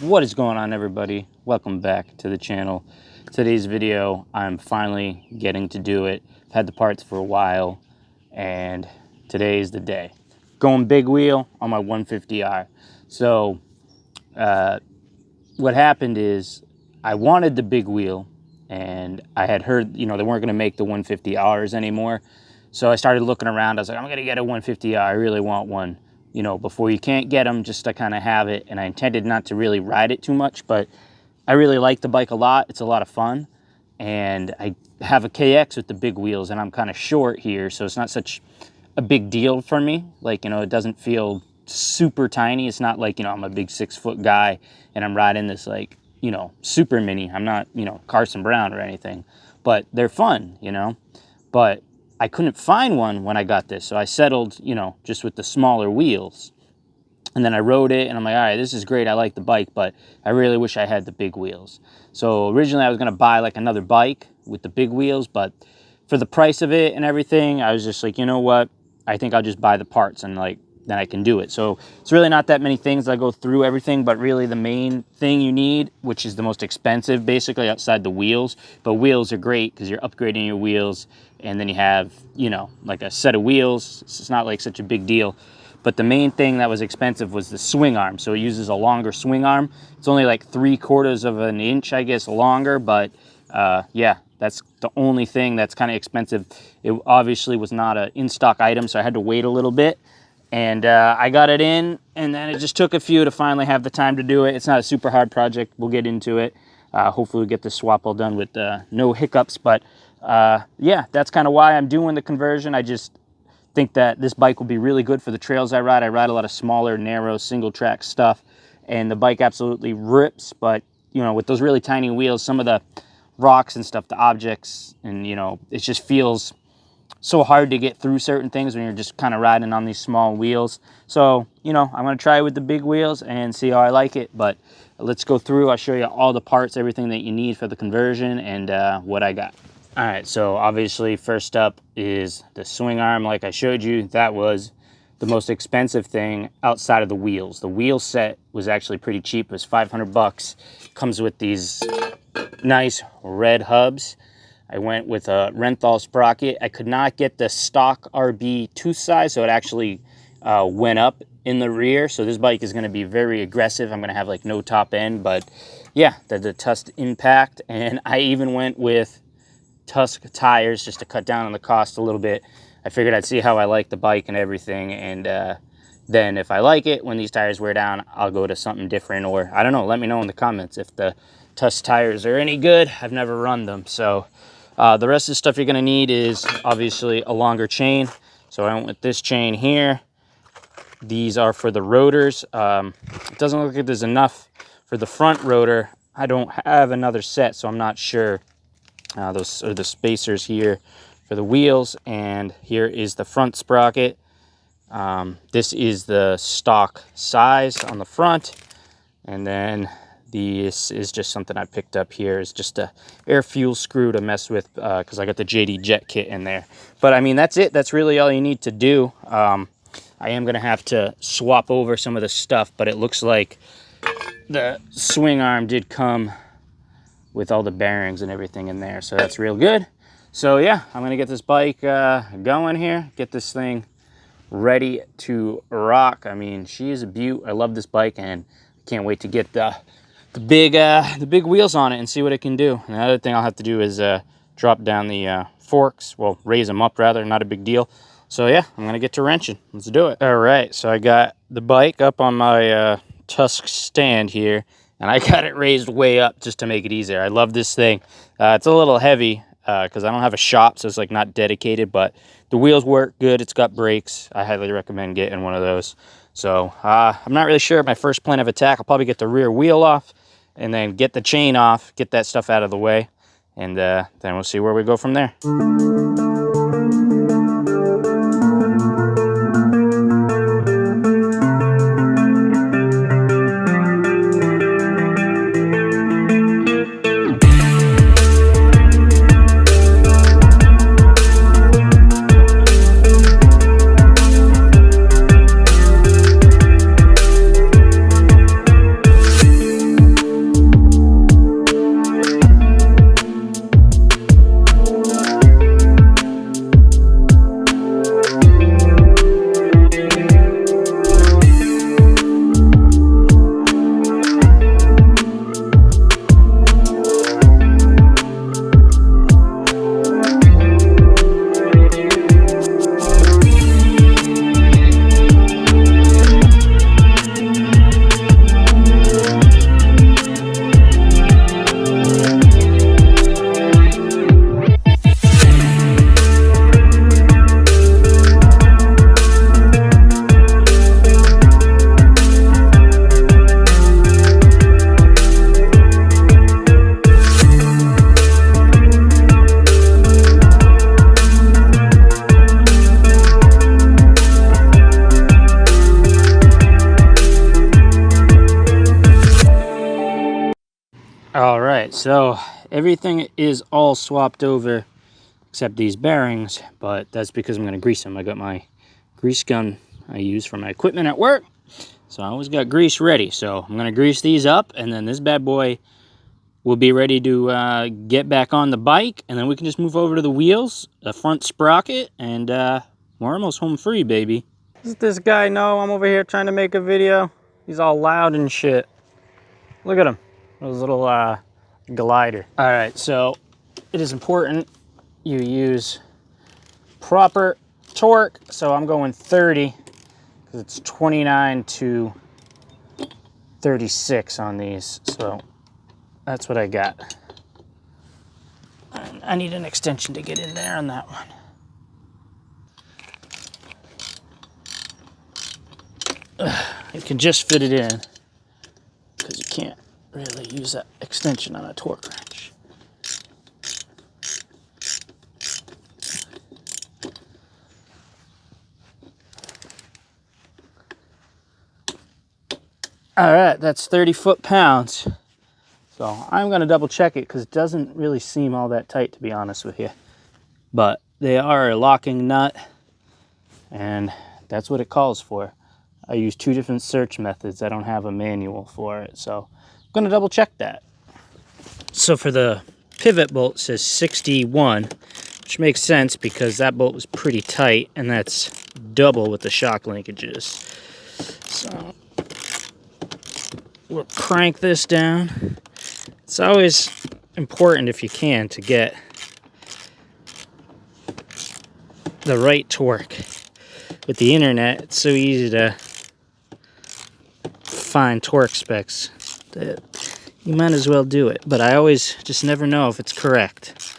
What is going on, everybody? Welcome back to the channel. Today's video, I'm finally getting to do it. I've had the parts for a while, and today is the day. Going big wheel on my 150R. So, what happened is, I wanted the big wheel, and I had heard, they weren't going to make the 150Rs anymore. So I started looking around. I was like, I'm going to get a 150R. I really want one. Before you can't get them, just to kind of have it. And I intended not to really ride it too much, but I really like the bike a lot. It's a lot of fun. And I have a KX with the big wheels, and I'm kind of short here, so it's not such a big deal for me. Like, it doesn't feel super tiny. It's not like, I'm a big 6-foot guy, and I'm riding this, like, super mini. I'm not, Carson Brown or anything. But they're fun, But I couldn't find one when I got this, so I settled, just with the smaller wheels. And then I rode it, and I'm like, all right, this is great. I like the bike, but I really wish I had the big wheels. So originally I was going to buy like another bike with the big wheels, but for the price of it and everything, I was just like, you know what? I think I'll just buy the parts, and then I can do it. So it's really not that many things. I go through everything, but really the main thing you need, which is the most expensive, basically outside the wheels. But wheels are great because you're upgrading your wheels, and then you have, like a set of wheels. It's not like such a big deal. But the main thing that was expensive was the swing arm. So it uses a longer swing arm. It's only like 3/4 of an inch, I guess, longer. But yeah, that's the only thing that's kind of expensive. It obviously was not an in-stock item, so I had to wait a little bit. And I got it in, and then it just took a few to finally have the time to do it. It's not a super hard project. We'll get into it. Hopefully we'll get the swap all done with no hiccups. But yeah, that's kind of why I'm doing the conversion. I just think that this bike will be really good for the trails I ride. I ride a lot of smaller, narrow, single-track stuff, and the bike absolutely rips. But, with those really tiny wheels, some of the rocks and stuff, the objects, and, it just feels so hard to get through certain things when you're just kind of riding on these small wheels. So, I'm going to try it with the big wheels and see how I like it. But let's go through. I'll show you all the parts, everything that you need for the conversion, and what I got. All right, so obviously first up is the swing arm. Like I showed you, that was the most expensive thing outside of the wheels. The wheel set was actually pretty cheap. It was $500. Comes with these nice red hubs. I went with a Renthal sprocket. I could not get the stock RB tooth size, so it actually went up in the rear. So this bike is going to be very aggressive. I'm going to have like no top end, but yeah, the Tusk Impact. And I even went with Tusk tires just to cut down on the cost a little bit. I figured I'd see how I like the bike and everything, and then if I like it, when these tires wear down, I'll go to something different, or I don't know, let me know in the comments if the Tusk tires are any good. I've never run them. So the rest of the stuff you're going to need is obviously a longer chain. So I went with this chain here. These are for the rotors. It doesn't look like there's enough for the front rotor. I don't have another set, so I'm not sure. Those are the spacers here for the wheels, and here is the front sprocket. This is the stock size on the front, and then this is just something I picked up here. It's just a air fuel screw to mess with because I got the JD Jet kit in there. But I mean, that's it. That's really all you need to do. I am going to have to swap over some of the stuff, but it looks like the swing arm did come with all the bearings and everything in there, so that's real good. So yeah, I'm gonna get this bike going here, get this thing ready to rock. I mean, she is a beaut. I love this bike, and I can't wait to get the big wheels on it and see what it can do. And the other thing I'll have to do is drop down the forks, well, raise them up rather, not a big deal. So yeah, I'm gonna get to wrenching. Let's do it. All right, so I got the bike up on my Tusk stand here, and I got it raised way up just to make it easier. I love this thing. It's a little heavy because I don't have a shop, so it's like not dedicated, but the wheels work good. It's got brakes. I highly recommend getting one of those. So I'm not really sure. My first plan of attack, I'll probably get the rear wheel off and then get the chain off, get that stuff out of the way, and then we'll see where we go from there. All right, so everything is all swapped over except these bearings, but that's because I'm going to grease them. I got my grease gun I use for my equipment at work, so I always got grease ready. So I'm going to grease these up, and then this bad boy will be ready to get back on the bike, and then we can just move over to the wheels, the front sprocket, and we're almost home free, baby. Does this guy know I'm over here trying to make a video? He's all loud and shit. Look at him. His little glider. All right, so it is important you use proper torque. So I'm going 30 because it's 29 to 36 on these. So that's what I got. I need an extension to get in there on that one. You can just fit it in because you can't really use that extension on a torque wrench. All right, that's 30 foot-pounds. So I'm gonna double check it because it doesn't really seem all that tight, to be honest with you. But they are a locking nut, and that's what it calls for. I use 2 different search methods. I don't have a manual for it, so I'm gonna double check that. So for the pivot bolt, it says 61, which makes sense because that bolt was pretty tight, and that's double with the shock linkages. So we'll crank this down. It's always important, if you can, to get the right torque. With the internet, it's so easy to find torque specs that you might as well do it. But I always just never know if it's correct.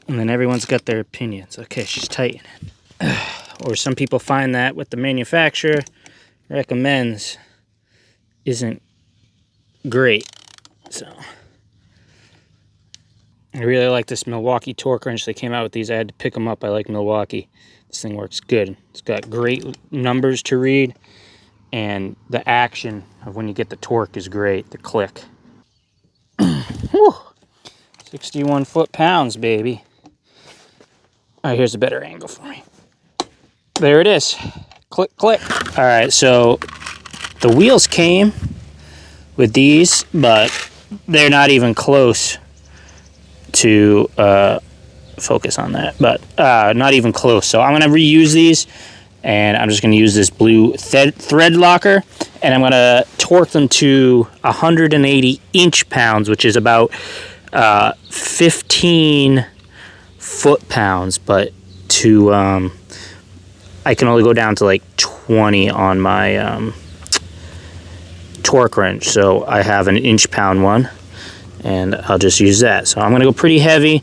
And then everyone's got their opinions. Okay, she's tightening. Or some people find that what the manufacturer recommends isn't great. So I really like this Milwaukee torque wrench. They came out with these. I had to pick them up. I like Milwaukee. This thing works good. It's got great numbers to read, and the action of when you get the torque is great. The click. 61 foot-pounds, baby. All right, here's a better angle for me. There it is. Click, click. All right, so the wheels came with these, but they're not even close to focus on that, but not even close. So I'm going to reuse these, and I'm just going to use this blue thread locker, and I'm going to torque them to 180 inch-pounds, which is about 15 foot-pounds, but to I can only go down to like 20 on my torque wrench, so I have an inch-pound one, and I'll just use that. So I'm going to go pretty heavy.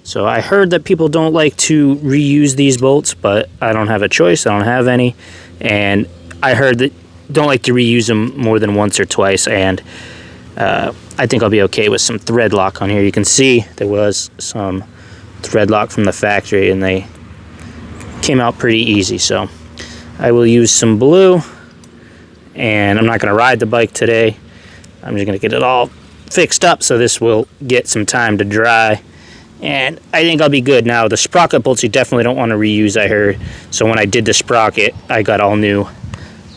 So I heard that people don't like to reuse these bolts, but I don't have a choice. I don't have any. And I heard that don't like to reuse them more than once or twice, and I think I'll be okay with some thread lock on here. You can see there was some thread lock from the factory, and they came out pretty easy. So I will use some blue, and I'm not going to ride the bike today. I'm just going to get it all fixed up so this will get some time to dry. And I think I'll be good. Now, the sprocket bolts you definitely don't want to reuse, I heard. So when I did the sprocket, I got all new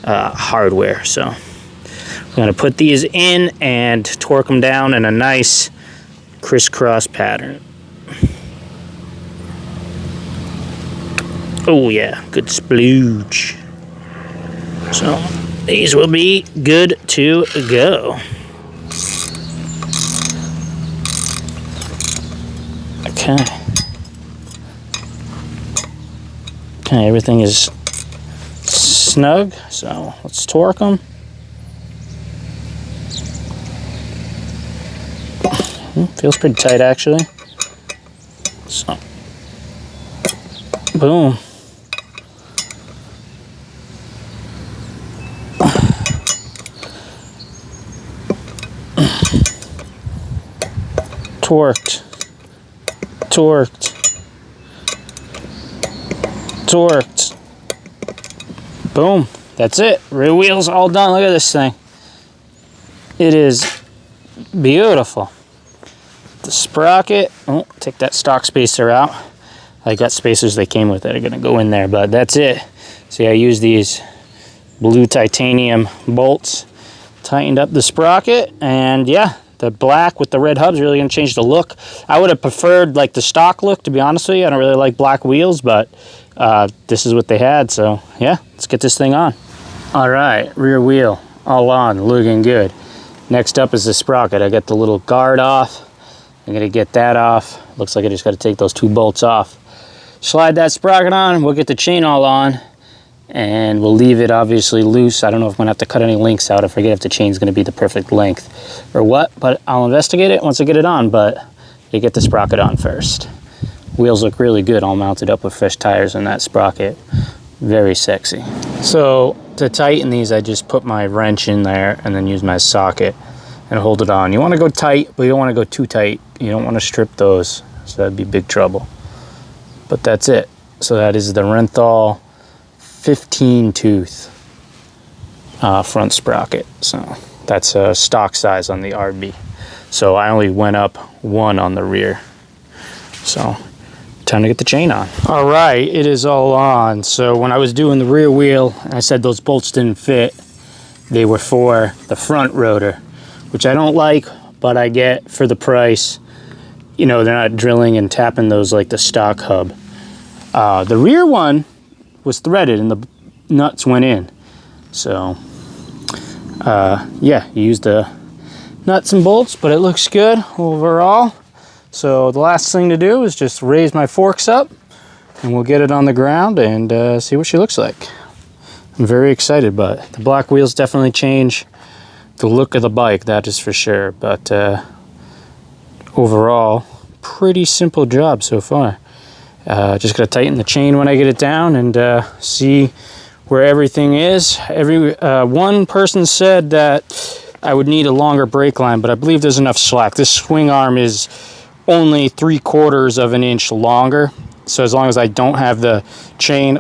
hardware. So I'm going to put these in and torque them down in a nice crisscross pattern. Oh yeah, good splooge. So these will be good to go. Okay. Okay, everything is snug, so let's torque them. Feels pretty tight, actually. So, boom. Torqued. Torqued. Torqued. Boom. That's it. Rear wheels all done. Look at this thing. It is beautiful. the sprocket. Oh, take that stock spacer out. I got spacers that came with it are gonna go in there, but that's it. See, I use these blue titanium bolts, tightened up the sprocket, and yeah, the black with the red hubs really gonna change the look. I would have preferred like the stock look, to be honest with you. I don't really like black wheels, but this is what they had, so yeah, let's get this thing on. All right, rear wheel all on, looking good. Next up is the sprocket. I got the little guard off. I'm gonna get that off. Looks like I just gotta take those 2 bolts off. Slide that sprocket on, we'll get the chain all on, and we'll leave it obviously loose. I don't know if I'm gonna have to cut any links out. I forget if the chain's gonna be the perfect length or what, but I'll investigate it once I get it on, but you get the sprocket on first. Wheels look really good, all mounted up with fresh tires on that sprocket. Very sexy. So to tighten these, I just put my wrench in there and then use my socket and hold it on. You wanna go tight, but you don't wanna go too tight. You don't wanna strip those, so that'd be big trouble. But that's it. So that is the Renthal 15 tooth front sprocket. So that's a stock size on the RB. So I only went up 1 on the rear. So time to get the chain on. All right, it is all on. So when I was doing the rear wheel, I said those bolts didn't fit. They were for the front rotor, which I don't like, but I get for the price. You know, they're not drilling and tapping those like the stock hub. The rear one was threaded and the nuts went in. So, yeah, you use the nuts and bolts, but it looks good overall. So the last thing to do is just raise my forks up and we'll get it on the ground and see what she looks like. I'm very excited, but the black wheels definitely change the look of the bike, that is for sure. But overall, pretty simple job so far. Just gotta tighten the chain when I get it down and see where everything is. One person said that I would need a longer brake line, but I believe there's enough slack. This swing arm is only 3/4 of an inch longer. So as long as I don't have the chain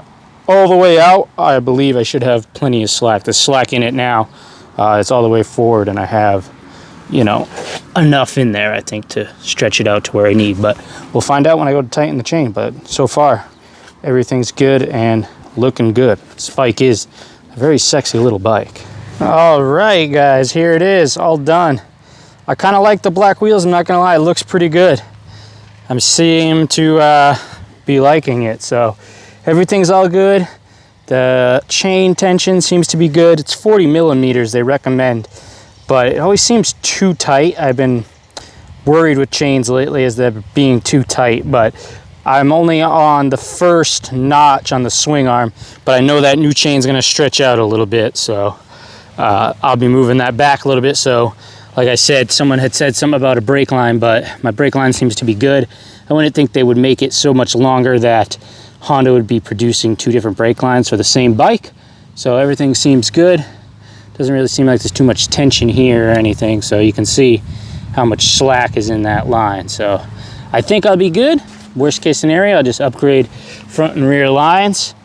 all the way out, I believe I should have plenty of slack. There's slack in it now. It's all the way forward and I have, you know, enough in there, I think, to stretch it out to where I need. But we'll find out when I go to tighten the chain. But so far, everything's good and looking good. This bike is a very sexy little bike. All right, guys, here it is, all done. I kind of like the black wheels, I'm not gonna lie, it looks pretty good. I'm seem to be liking it, so everything's all good. The chain tension seems to be good. It's 40 millimeters they recommend, but it always seems too tight. I've been worried with chains lately as they're being too tight, but I'm only on the first notch on the swing arm, but I know that new chain's gonna stretch out a little bit, so I'll be moving that back a little bit. So like I said, someone had said something about a brake line, but my brake line seems to be good. I wouldn't think they would make it so much longer that Honda would be producing 2 different brake lines for the same bike. So everything seems good. Doesn't really seem like there's too much tension here or anything. So you can see how much slack is in that line. So I think I'll be good. Worst case scenario, I'll just upgrade front and rear lines.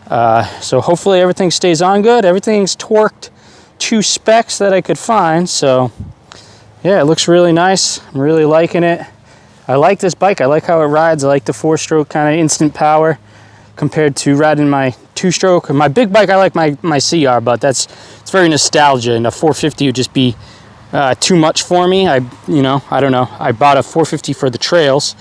So hopefully everything stays on good. Everything's torqued to specs that I could find. So yeah, it looks really nice. I'm really liking it. I like this bike. I like how it rides. I like the 4-stroke kind of instant power compared to riding my 2-stroke. My big bike, I like my CR, but it's very nostalgia, and a 450 would just be too much for me. I don't know. I bought a 450 for the trails,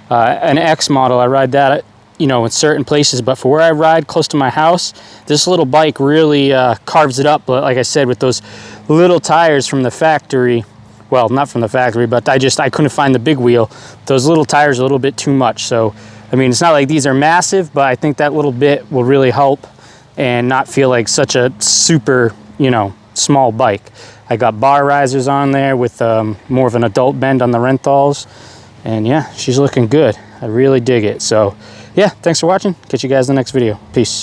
an X model. I ride that, in certain places, but for where I ride close to my house, this little bike really carves it up. But like I said, with those little tires from the factory, well, not from the factory, but I couldn't find the big wheel. Those little tires are a little bit too much. So, I mean, it's not like these are massive, but I think that little bit will really help and not feel like such a super, small bike. I got bar risers on there with more of an adult bend on the Renthals. And yeah, she's looking good. I really dig it. So yeah, thanks for watching. Catch you guys in the next video. Peace.